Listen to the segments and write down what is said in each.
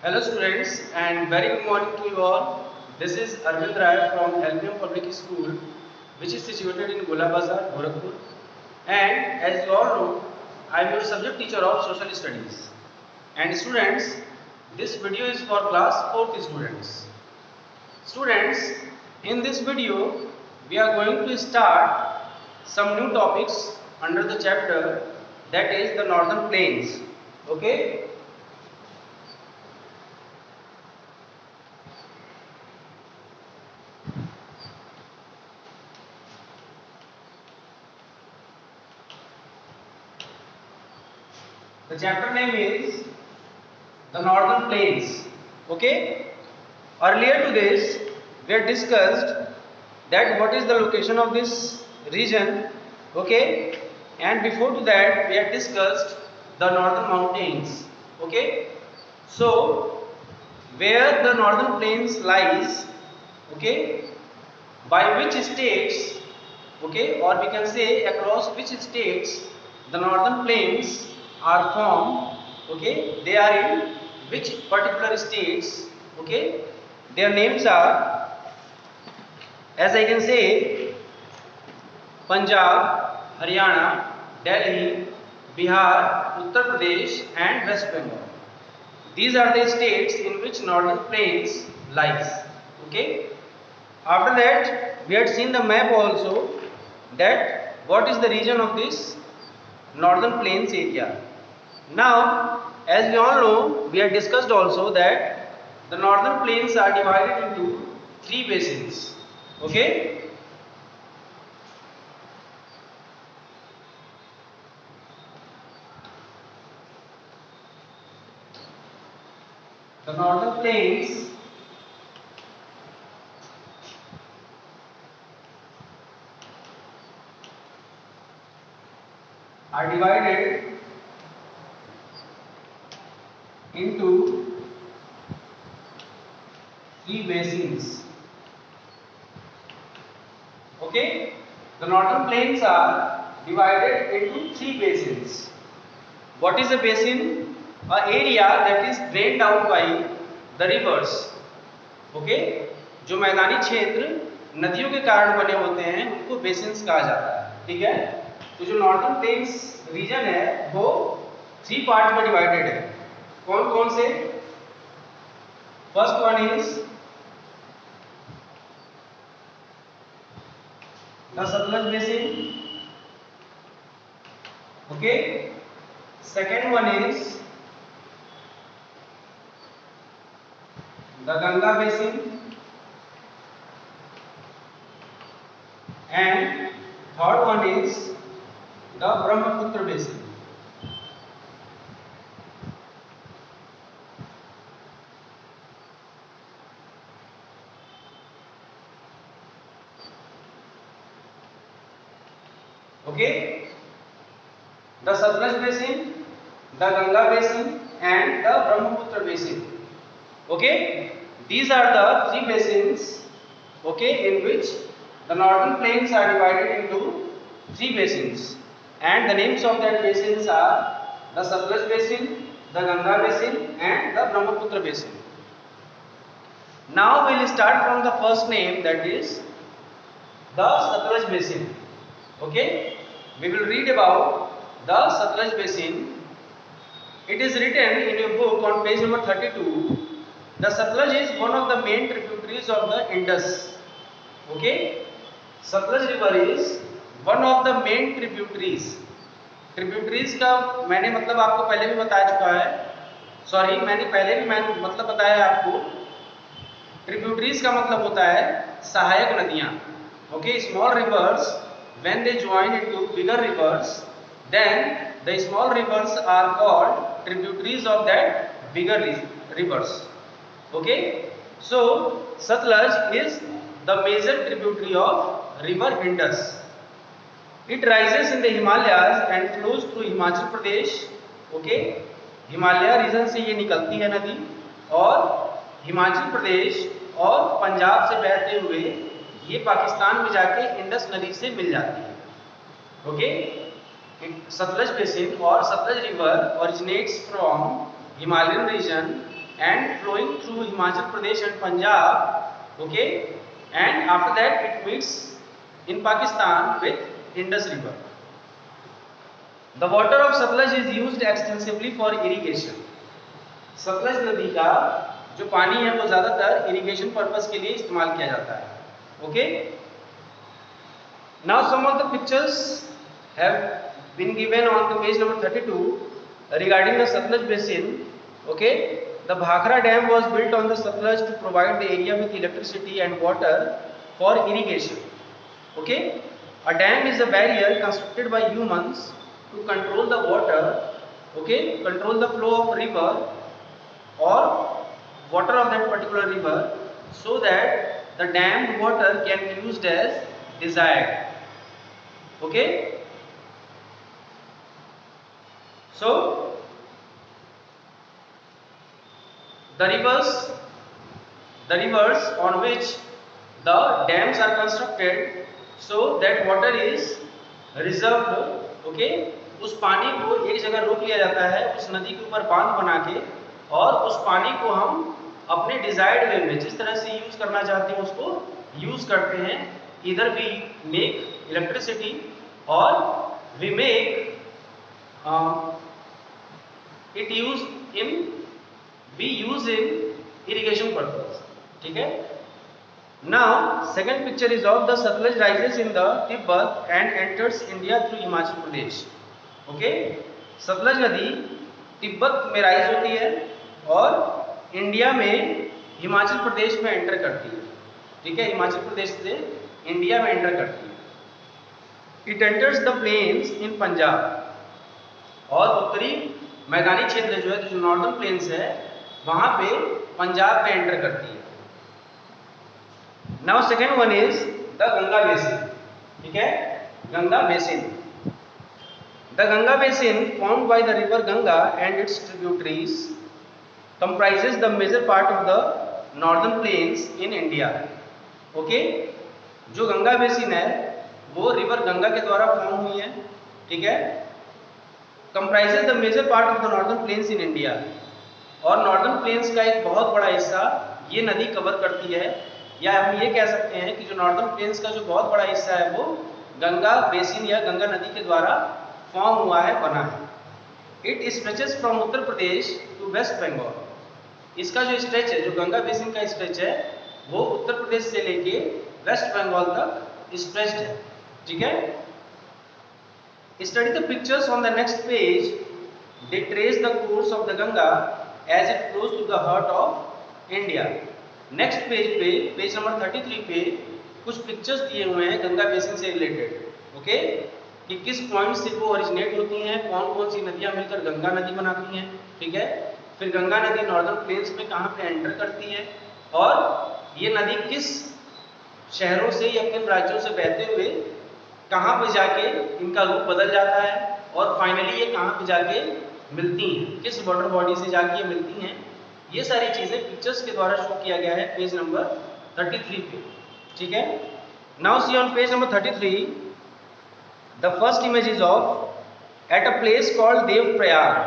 Hello students and very good morning to you all. This is Arvind Rai from LPM Public School which is situated in Gola Bazar, Gorakhpur. And as you all know, I am your subject teacher of social studies. And students, this video is for class 4th students. Students, in this video, we are going to start some new topics under the chapter that is the Northern Plains. Okay? The chapter name is the Northern Plains. Okay? Earlier to this, we had discussed that what is the location of this region. Okay? And before to that, we had discussed the Northern Mountains. Okay? So, where the Northern Plains lies, okay, by which states, okay, or we can say across which states the Northern Plains are formed, okay, they are in which particular states, okay, their names are, as I can say, Punjab, Haryana, Delhi, Bihar, Uttar Pradesh and West Bengal. These are the states in which Northern Plains lies, okay. After that, we had seen the map also, that what is the region of this Northern Plains area. Now, as we all know, we had discussed also that the Northern Plains are divided into three basins. Okay? The Northern Plains are divided into three basins. Okay? The Northern Plains are divided into three basins. What is a basin? An area that is drained out by the rivers. Okay? जो मैदानी क्षेत्र नदियों के कारण बने होते हैं उनको बेसिन्स कहा जाता है. ठीक है? तो जो नॉर्दर्न प्लेन्स रीजन है वो थ्री पार्ट में डिवाइडेड है. कौन कौन से? First one is the Sutlej basin. Okay. Second one is the Ganga basin and third one is the Brahmaputra basin. Okay, the Satluj basin, the Ganga basin and the Brahmaputra basin. Okay, these are the three basins, okay, in which the Northern Plains are divided into three basins, and the names of that basins are the Satluj basin, the Ganga basin and the Brahmaputra basin. Now we will start from the first name, that is the Satluj basin. Okay, we will read about the Satluj basin. It is written in your book on page number 32. The Satluj is one of the main tributaries of the Indus. Okay, Sutlej river is one of the main tributaries. Tributaries का मैंने मतलब आपको पहले भी बता चुका है, sorry मैंने पहले भी मतलब बताया है आपको. ट्रिब्यूटरीज का मतलब होता है सहायक नदियां. Okay, small rivers when they join into bigger rivers then the small rivers are called tributaries of that bigger rivers. Okay, so Sutlej is the major tributary of river Indus. It rises in the Himalayas and flows through Himachal Pradesh. Okay, Himalaya region से ये निकलती है नदी और हिमाचल प्रदेश और पंजाब से बहते हुए ये पाकिस्तान में जाके इंडस नदी से मिल जाती है. Okay, Satluj basin or Satluj river originates from Himalayan region and flowing through Himachal Pradesh and Punjab. Okay, and after that it meets in Pakistan with Indus River. The water of Satluj is used extensively for irrigation. Sutlej नदी का जो पानी है वो ज्यादातर irrigation purpose के लिए इस्तेमाल किया जाता है. Okay, now some of the pictures have been given on the page number 32 regarding the Satluj basin. Okay, the Bhakra dam was built on the Satluj to provide the area with electricity and water for irrigation. Okay, a dam is a barrier constructed by humans to control the water, okay, control the flow of river or water of that particular river, so that the dammed water can be used as desired. Okay, so the rivers on which the dams are constructed, so that water is reserved. Okay, उस पानी को एक जगह रोक लिया जाता है उस नदी के ऊपर बांध बना के, और उस पानी को हम अपने डिजायर्ड वे में जिस तरह से यूज करना चाहते हैं उसको यूज करते हैं. इधर वी मेक इलेक्ट्रिसिटी और we make it use in irrigation purpose. ठीक है. Now second picture is of the Sutlej rises in the Tibet and enters India through Himachal Pradesh. Okay, Sutlej नदी तिब्बत में राइज होती है और इंडिया में हिमाचल प्रदेश में एंटर करती है. ठीक है, हिमाचल प्रदेश से इंडिया में एंटर करती है. इट एंटर्स द प्लेन्स इन पंजाब, और उत्तरी मैदानी क्षेत्र जो है, जो नॉर्दर्न प्लेन्स है, वहां पे पंजाब में एंटर करती है. Now second one is the Ganga basin. ठीक है, Ganga basin. The Ganga basin formed by the river Ganga and its tributaries comprises the major part of the northern plains in India. Okay, जो Ganga basin है वो river Ganga के द्वारा form हुई है. ठीक है, comprises the major part of the northern plains in India, और नॉर्दर्न प्लेन्स का एक बहुत बड़ा हिस्सा ये नदी कवर करती है. या हम ये कह सकते हैं कि जो नॉर्दर्न प्लेन्स का जो बहुत बड़ा हिस्सा है वो गंगा बेसिन या गंगा नदी के द्वारा फॉर्म हुआ है, बना है. It stretches from Uttar Pradesh to West Bengal. इसका जो स्ट्रेच है, जो गंगा बेसिन का स्ट्रेच है, वो उत्तर प्रदेश से लेके वेस्ट बंगाल तक स्ट्रेच्ड है. ठीक है. Study the pictures on the next page. They trace the course of the Ganga as it flows to the heart of India. Next page पे, पेज नंबर 33 पे कुछ पिक्चर्स दिए हुए हैं गंगा बेसिन से रिलेटेड. ओके, कि किस पॉइंट से वो ओरिजिनेट होती हैं, कौन कौन सी नदियां मिलकर गंगा नदी बनाती हैं. ठीक है, फिर गंगा नदी नॉर्दर्न प्लेन्स में कहाँ पे एंटर करती है, और ये नदी किस शहरों से या किन राज्यों से बहते हुए कहाँ पे जाके इनका रूप बदल जाता है, और फाइनली ये कहाँ पे जाके मिलती हैं, किस वाटर बॉडी से जाके ये मिलती हैं. ये सारी चीजें पिक्चर्स के द्वारा शो किया गया है पेज नंबर 33 पे. ठीक है. Now see on page number 33. The first image is of at a place called Devprayag.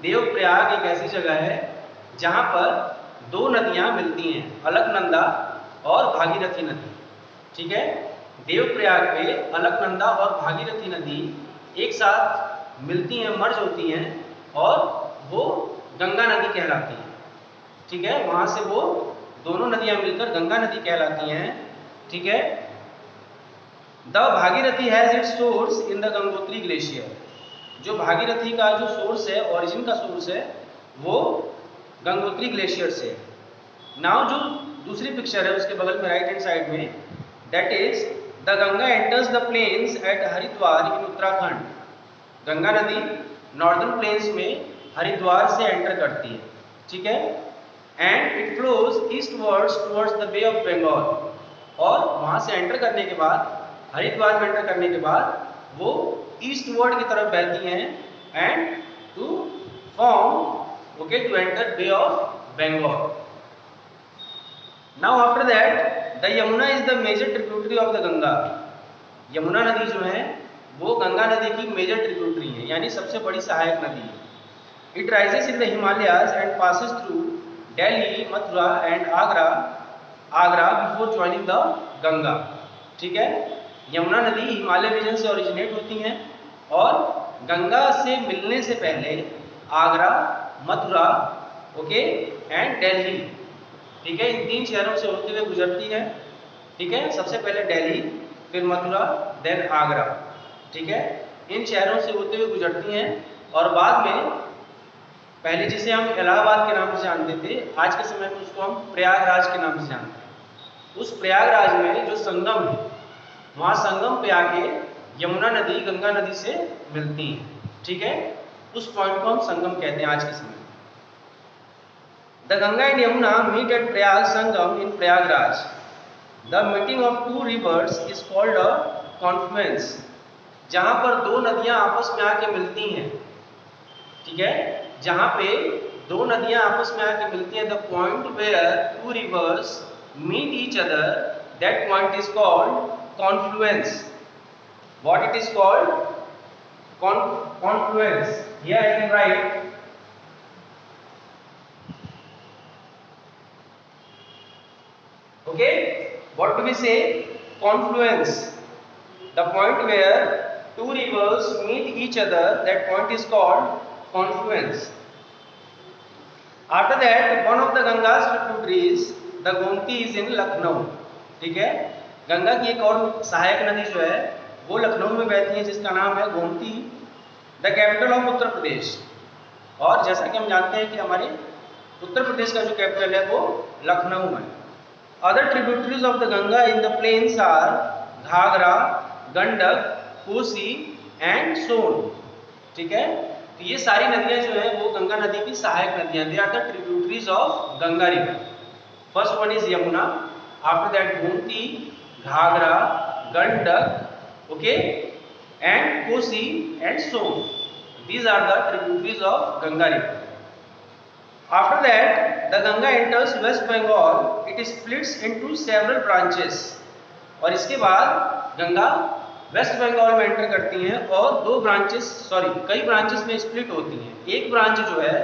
Devprayag एक ऐसी जगह है जहां पर दो नदियां मिलती हैं, अलकनंदा और भागीरथी नदी. ठीक है, देवप्रयाग पे अलकनंदा और भागीरथी नदी एक साथ मिलती हैं, मर्ज होती हैं, और वो गंगा नदी कहलाती है. ठीक है, वहां से वो दोनों नदियां मिलकर गंगा नदी कहलाती हैं. ठीक है. The Bhagirathi has its source in the Gangotri glacier. जो भागीरथी का जो सोर्स है, ओरिजिन का सोर्स है, वो गंगोत्री ग्लेशियर से. नाउ जो दूसरी पिक्चर है उसके बगल में राइट हैंड साइड में, that is the Ganga enters the plains at Haridwar in Uttarakhand. Ganga नदी नॉर्दर्न प्लेन्स में हरिद्वार से एंटर करती है. ठीक है. And it flows eastwards towards the Bay of Bengal. और वहां से एंटर करने के बाद, हरिद्वार में एंटर करने के बाद, वो ईस्टवर्ड की तरफ बहती हैं and to form, okay, to enter Bay of Bengal. Now after that the Yamuna is the major tributary of the Ganga. Yamuna नदी जो है वो गंगा नदी की मेजर ट्रिब्यूटरी है, यानी सबसे बड़ी सहायक नदी है. It rises in the Himalayas and passes through Delhi, Mathura and Agra before joining the Ganga. ठीक है, यमुना नदी हिमालय रीजन से ओरिजिनेट होती हैं और गंगा से मिलने से पहले आगरा, मथुरा, ओके एंड दिल्ली, ठीक है, इन 3 शहरों से होते हुए गुजरती है। ठीक है, सबसे पहले दिल्ली, फिर मथुरा, देन आगरा। ठीक है, इन शहरों से होते हुए गुजरती हैं और बाद में पहले जिसे हम इलाहाबाद के नाम से जानते थे, आज के समय में उसको हम प्रयागराज के नाम से जानते हैं। उस प्रयागराज में जो संगम है, वहां संगम पे आके यमुना नदी गंगा नदी से मिलती है। ठीक है, उस पॉइंट को हम संगम कहते हैं आज के समय। The Ganga and Yamuna meet at Prayag Sangam in Prayagraj. The meeting of 2 rivers is called a confluence. जहां पर 2 नदियां आपस में आके मिलती हैं, ठीक है, जहां पे 2 नदियां आपस में आके मिलती हैं, the point where 2 rivers meet each other, that point is called confluence. What it is called? Confluence. Here I can write okay, what do we say? Confluence. The point where 2 rivers meet each other, that point is called confluence. After that, one of the Ganga's tributaries, the Gomti, is in Lucknow. ठीक है, गंगा की एक और सहायक नदी जो है वो लखनऊ में बहती है, जिसका नाम है Gomti, the capital of Uttar Pradesh. और जैसा कि हम जानते हैं कि हमारे उत्तर प्रदेश का जो कैपिटल है वो लखनऊ है। Other tributaries of the Ganga in the plains are Ghaghara, Gandak, Kosi and Son. ठीक है, तो ये सारी नदियां जो है वो गंगा नदी की सहायक नदियां, they are the tributaries of Ganga river. First one is Yamuna, after that Gomti, Ghaghara, Gandak, okay, and Kosi and Son. These are the tributaries of Ganga river. After that, the Ganga enters West Bengal. It splits into several branches. और इसके बाद Ganga waste Bengal में enter करती हैं और कई branches में split होती हैं। एक ब्रांच जो है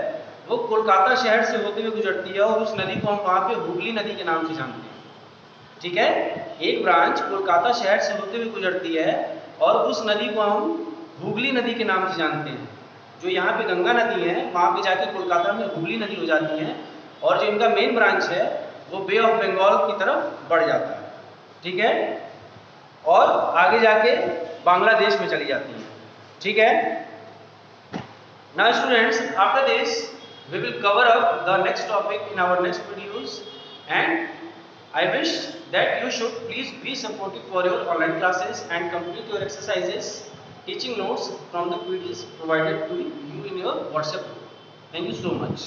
वो कोलकाता शहर से होते हुए गुजरती है और उस नदी को हम वहाँ पे हुगली नदी के नाम से जानते हैं। ठीक है, एक ब्रांच कोलकाता शहर से होते हुए गुजरती है और उस नदी को हम हुगली नदी के नाम से जानते हैं। जो यहाँ पे गंगा नदी है वहाँ पे जाके कोलकाता में हुगली नदी हो जाती है और जो इनका मेन ब्रांच है वो बे ऑफ बंगाल की तरफ बढ़ जाता है। ठीक है, और आगे जाके बांग्लादेश में चली जाती है। ठीक है, now students, after this we will cover up the next topic in our next videos and I wish that you should please be supportive for your online classes and complete your exercises, teaching notes from the PDFs provided to you in your WhatsApp group. Thank you so much.